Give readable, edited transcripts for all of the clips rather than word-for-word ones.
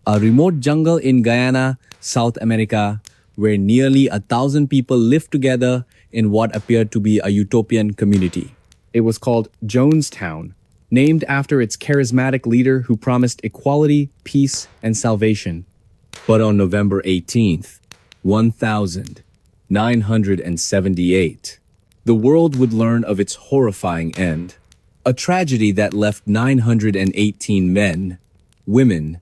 a remote jungle in Guyana, South America, where nearly 1,000 people lived together in what appeared to be a utopian community. It was called Jonestown, named after its charismatic leader who promised equality, peace, and salvation. But on November 18th, 1978, the world would learn of its horrifying end. A tragedy that left 918 men, women,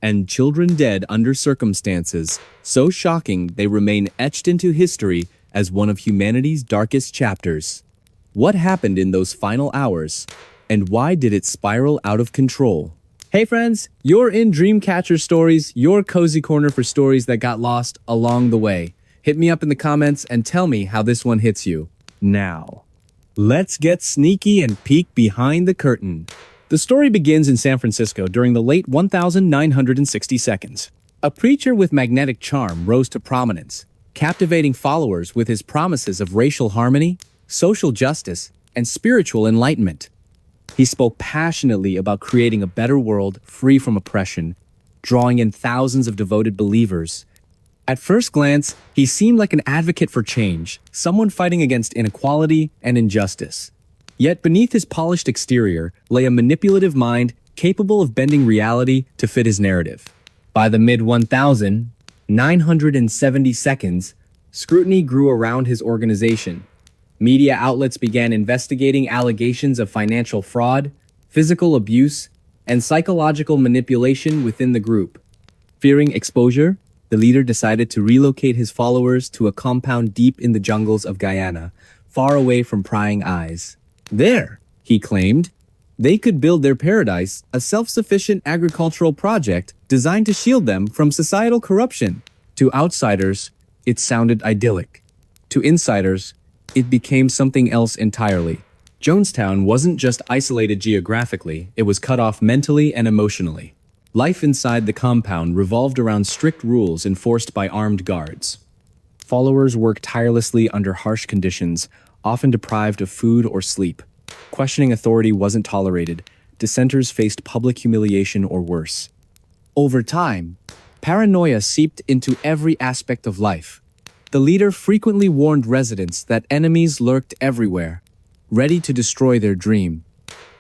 and children dead under circumstances so shocking they remain etched into history as one of humanity's darkest chapters. What happened in those final hours, and why did it spiral out of control? Hey friends, you're in Dreamcatcher Stories, your cozy corner for stories that got lost along the way. Hit me up in the comments and tell me how this one hits you. Now, let's get sneaky and peek behind the curtain. The story begins in San Francisco during the late 1960s. A preacher with magnetic charm rose to prominence, captivating followers with his promises of racial harmony, social justice, and spiritual enlightenment. He spoke passionately about creating a better world free from oppression, drawing in thousands of devoted believers. At first glance, he seemed like an advocate for change, someone fighting against inequality and injustice. Yet beneath his polished exterior lay a manipulative mind capable of bending reality to fit his narrative. By the mid-1970s, scrutiny grew around his organization. Media outlets began investigating allegations of financial fraud, physical abuse, and psychological manipulation within the group. Fearing exposure, the leader decided to relocate his followers to a compound deep in the jungles of Guyana, far away from prying eyes. There, he claimed, they could build their paradise, a self-sufficient agricultural project designed to shield them from societal corruption. To outsiders, it sounded idyllic. To insiders, it became something else entirely. Jonestown wasn't just isolated geographically, it was cut off mentally and emotionally. Life inside the compound revolved around strict rules enforced by armed guards. Followers worked tirelessly under harsh conditions, often deprived of food or sleep. Questioning authority wasn't tolerated. Dissenters faced public humiliation or worse. Over time, paranoia seeped into every aspect of life. The leader frequently warned residents that enemies lurked everywhere, ready to destroy their dream.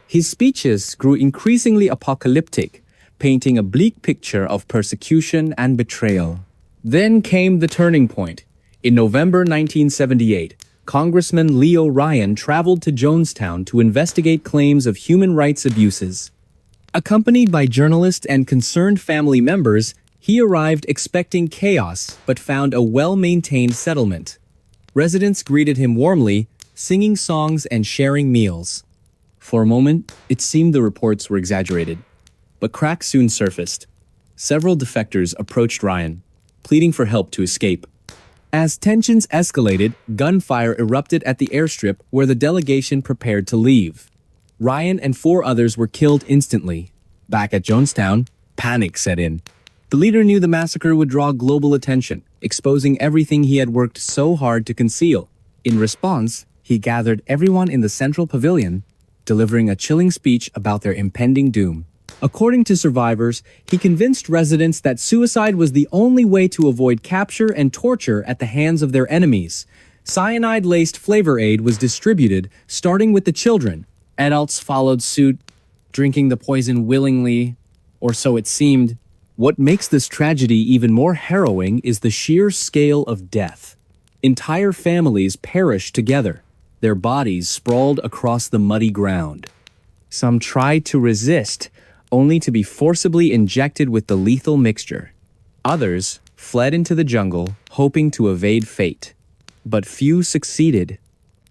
His speeches grew increasingly apocalyptic, painting a bleak picture of persecution and betrayal. Then came the turning point. In November 1978, Congressman Leo Ryan traveled to Jonestown to investigate claims of human rights abuses. Accompanied by journalists and concerned family members, he arrived expecting chaos but found a well-maintained settlement. Residents greeted him warmly, singing songs and sharing meals. For a moment, it seemed the reports were exaggerated. But cracks soon surfaced. Several defectors approached Ryan, pleading for help to escape. As tensions escalated, gunfire erupted at the airstrip where the delegation prepared to leave. Ryan and 4 others were killed instantly. Back at Jonestown, panic set in. The leader knew the massacre would draw global attention, exposing everything he had worked so hard to conceal. In response, he gathered everyone in the central pavilion, delivering a chilling speech about their impending doom. According to survivors, he convinced residents that suicide was the only way to avoid capture and torture at the hands of their enemies. Cyanide-laced flavor aid was distributed, starting with the children. Adults followed suit, drinking the poison willingly, or so it seemed. What makes this tragedy even more harrowing is the sheer scale of death. Entire families perished together, their bodies sprawled across the muddy ground. Some tried to resist, only to be forcibly injected with the lethal mixture. Others fled into the jungle, hoping to evade fate. But few succeeded.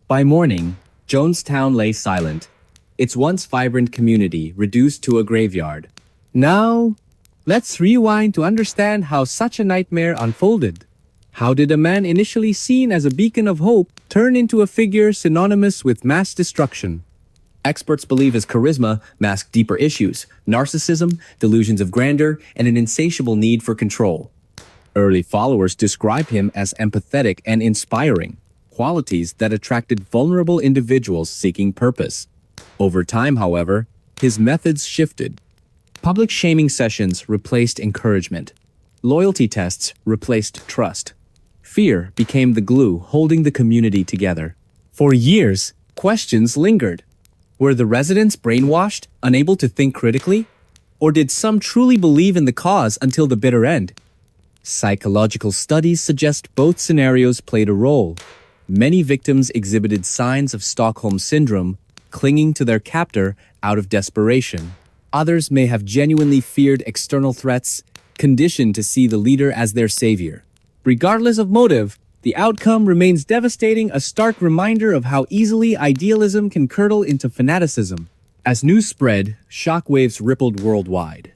By morning, Jonestown lay silent, its once vibrant community reduced to a graveyard. Now, let's rewind to understand how such a nightmare unfolded. How did a man initially seen as a beacon of hope turn into a figure synonymous with mass destruction? Experts believe his charisma masked deeper issues: narcissism, delusions of grandeur, and an insatiable need for control. Early followers described him as empathetic and inspiring, qualities that attracted vulnerable individuals seeking purpose. Over time, however, his methods shifted. Public shaming sessions replaced encouragement. Loyalty tests replaced trust. Fear became the glue holding the community together. For years, questions lingered. Were the residents brainwashed, unable to think critically? Or did some truly believe in the cause until the bitter end? Psychological studies suggest both scenarios played a role. Many victims exhibited signs of Stockholm Syndrome, clinging to their captor out of desperation. Others may have genuinely feared external threats, conditioned to see the leader as their savior. Regardless of motive, the outcome remains devastating, a stark reminder of how easily idealism can curdle into fanaticism. As news spread, shockwaves rippled worldwide.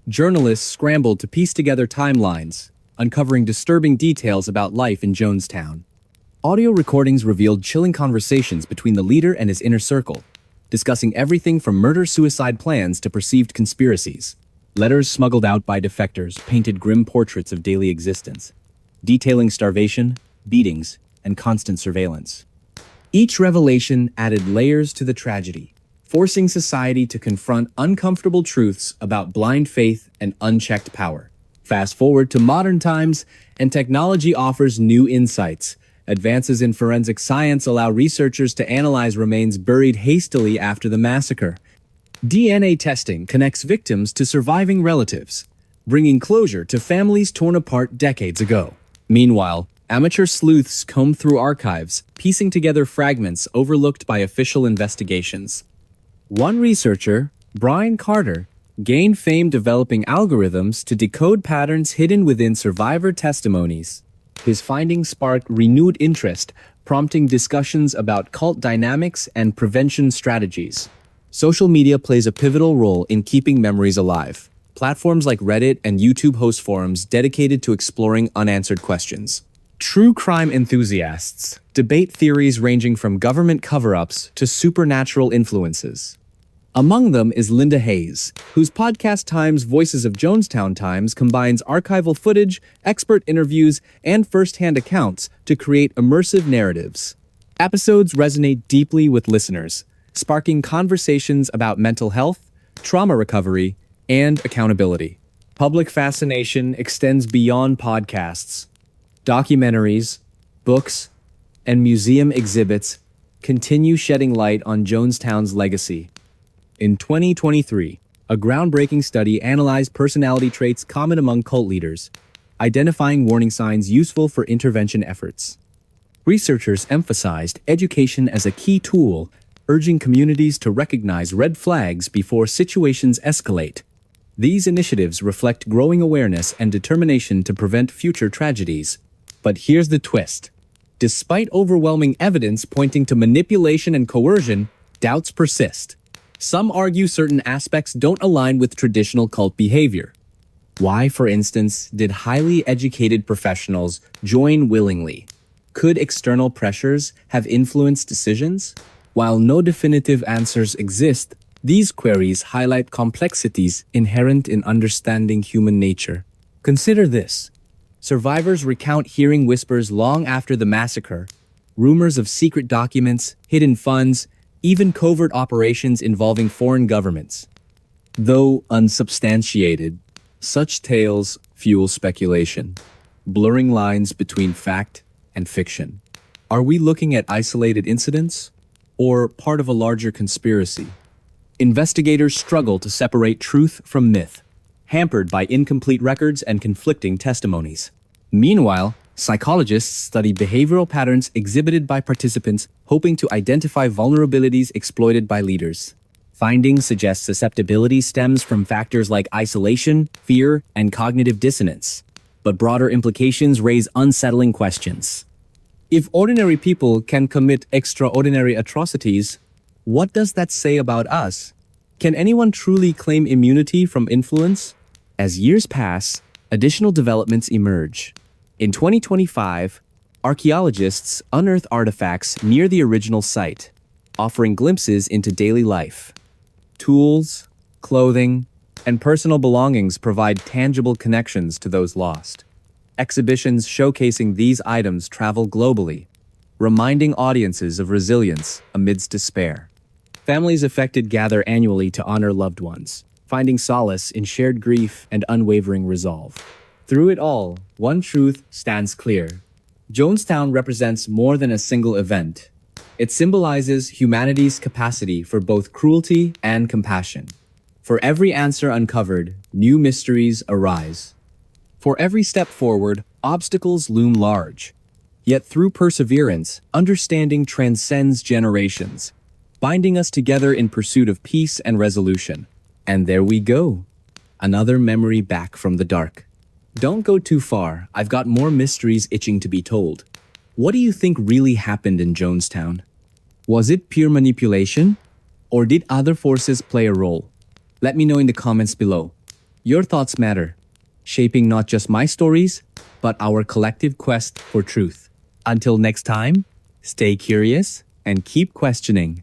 Journalists scrambled to piece together timelines, uncovering disturbing details about life in Jonestown. Audio recordings revealed chilling conversations between the leader and his inner circle, discussing everything from murder-suicide plans to perceived conspiracies. Letters smuggled out by defectors painted grim portraits of daily existence, detailing starvation, beatings, and constant surveillance. Each revelation added layers to the tragedy, forcing society to confront uncomfortable truths about blind faith and unchecked power. Fast forward to modern times, and technology offers new insights. Advances in forensic science allow researchers to analyze remains buried hastily after the massacre. DNA testing connects victims to surviving relatives, bringing closure to families torn apart decades ago. Meanwhile, amateur sleuths comb through archives, piecing together fragments overlooked by official investigations. One researcher, Brian Carter, gained fame developing algorithms to decode patterns hidden within survivor testimonies. His findings sparked renewed interest, prompting discussions about cult dynamics and prevention strategies. Social media plays a pivotal role in keeping memories alive. Platforms like Reddit and YouTube host forums dedicated to exploring unanswered questions. True crime enthusiasts debate theories ranging from government cover-ups to supernatural influences. Among them is Linda Hayes, whose podcast Times Voices of Jonestown Times combines archival footage, expert interviews, and first-hand accounts to create immersive narratives. Episodes resonate deeply with listeners, sparking conversations about mental health, trauma recovery, and accountability. Public fascination extends beyond podcasts. Documentaries, books, and museum exhibits continue shedding light on Jonestown's legacy. In 2023, a groundbreaking study analyzed personality traits common among cult leaders, identifying warning signs useful for intervention efforts. Researchers emphasized education as a key tool, urging communities to recognize red flags before situations escalate. These initiatives reflect growing awareness and determination to prevent future tragedies. But here's the twist. Despite overwhelming evidence pointing to manipulation and coercion, doubts persist. Some argue certain aspects don't align with traditional cult behavior. Why, for instance, did highly educated professionals join willingly? Could external pressures have influenced decisions? While no definitive answers exist, these queries highlight complexities inherent in understanding human nature. Consider this. Survivors recount hearing whispers long after the massacre, rumors of secret documents, hidden funds, even covert operations involving foreign governments. Though unsubstantiated, such tales fuel speculation, blurring lines between fact and fiction. Are we looking at isolated incidents or part of a larger conspiracy? Investigators struggle to separate truth from myth, hampered by incomplete records and conflicting testimonies. Meanwhile, psychologists study behavioral patterns exhibited by participants, hoping to identify vulnerabilities exploited by leaders. Findings suggest susceptibility stems from factors like isolation, fear, and cognitive dissonance. But broader implications raise unsettling questions. If ordinary people can commit extraordinary atrocities, what does that say about us? Can anyone truly claim immunity from influence? As years pass, additional developments emerge. In 2025, archaeologists unearth artifacts near the original site, offering glimpses into daily life. Tools, clothing, and personal belongings provide tangible connections to those lost. Exhibitions showcasing these items travel globally, reminding audiences of resilience amidst despair. Families affected gather annually to honor loved ones, finding solace in shared grief and unwavering resolve. Through it all, one truth stands clear. Jonestown represents more than a single event. It symbolizes humanity's capacity for both cruelty and compassion. For every answer uncovered, new mysteries arise. For every step forward, obstacles loom large. Yet through perseverance, understanding transcends generations, binding us together in pursuit of peace and resolution. And there we go. Another memory back from the dark. Don't go too far, I've got more mysteries itching to be told. What do you think really happened in Jonestown? Was it pure manipulation? Or did other forces play a role? Let me know in the comments below. Your thoughts matter, shaping not just my stories, but our collective quest for truth. Until next time, stay curious and keep questioning.